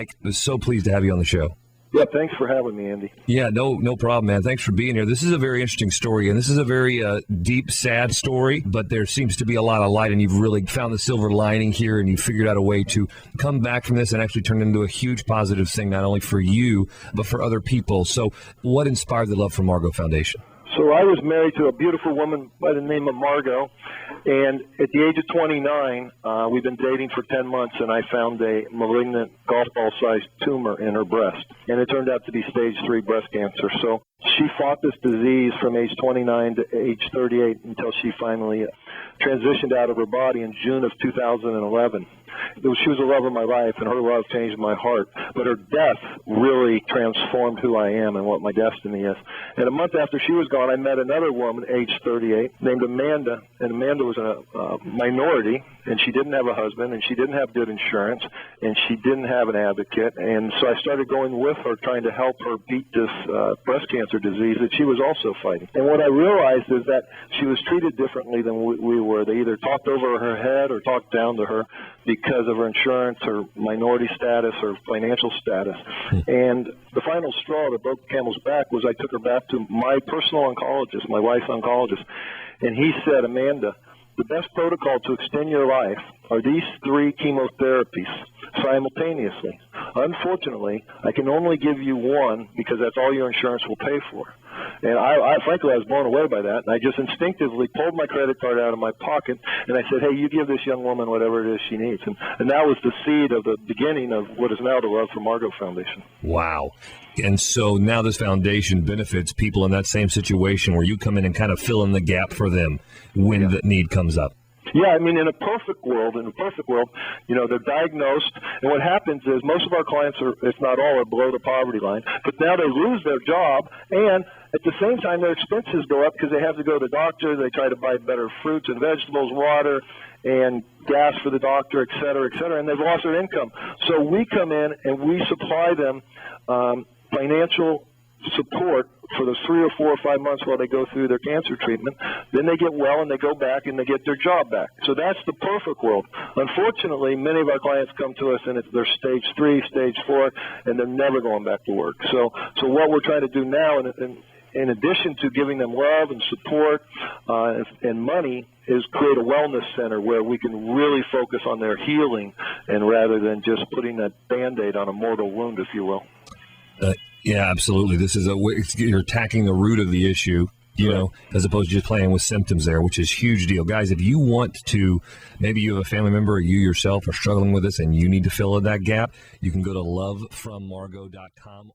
Mike, I'm so pleased to have you on the show. Yeah, thanks for having me, Andy. Yeah, no problem, man. Thanks for being here. This is a very interesting story, and this is a very deep, sad story, but there seems to be a lot of light, and you've really found the silver lining here, and you figured out a way to come back from this and actually turn it into a huge positive thing, not only for you, but for other people. So what inspired the Love for Margot Foundation? So I was married to a beautiful woman by the name of Margot, and at the age of 29, we've been dating for 10 months, and I found a malignant golf ball-sized tumor in her breast, and it turned out to be stage 3 breast cancer. So she fought this disease from age 29 to age 38 until she finally transitioned out of her body in June of 2011. She was the love of my life, and her love changed my heart. But her death really transformed who I am and what my destiny is. And a month after she was gone, I met another woman, age 38, named Amanda. And Amanda was a minority, and she didn't have a husband, and she didn't have good insurance, and she didn't have an advocate. And so I started going with her, trying to help her beat this breast cancer disease that she was also fighting. And what I realized is that she was treated differently than we were. They either talked over her head or talked down to her because of her insurance, her minority status, her financial status. And the final straw that broke the camel's back was I took her back to my personal oncologist, my wife's oncologist, and he said, Amanda, the best protocol to extend your life are these 3 chemotherapies simultaneously. Unfortunately, I can only give you one because that's all your insurance will pay for. And frankly, I was blown away by that. And I just instinctively pulled my credit card out of my pocket, and I said, hey, you give this young woman whatever it is she needs. And that was the seed of the beginning of what is now the Love for Margot Foundation. Wow. And so now this foundation benefits people in that same situation where you come in and kind of fill in the gap for them when the need comes up. Yeah, I mean, in a perfect world, you know, they're diagnosed, and what happens is most of our clients are, if not all, are below the poverty line, but now they lose their job, and at the same time their expenses go up because they have to go to the doctor, they try to buy better fruits and vegetables, water, and gas for the doctor, et cetera, and they've lost their income. So we come in and we supply them financial support for those 3 or 4 or 5 months while they go through their cancer treatment. Then they get well and they go back and they get their job back. So that's the perfect world. Unfortunately, many of our clients come to us and they're stage 3, stage 4, and they're never going back to work. So what we're trying to do now, in addition to giving them love and support and money, is create a wellness center where we can really focus on their healing, and rather than just putting that Band-Aid on a mortal wound, if you will. Yeah, absolutely. This is you're attacking the root of the issue, you know, as opposed to just playing with symptoms there, which is a huge deal. Guys, if you want to, maybe you have a family member or you yourself are struggling with this and you need to fill in that gap, you can go to lovefrommargot.com.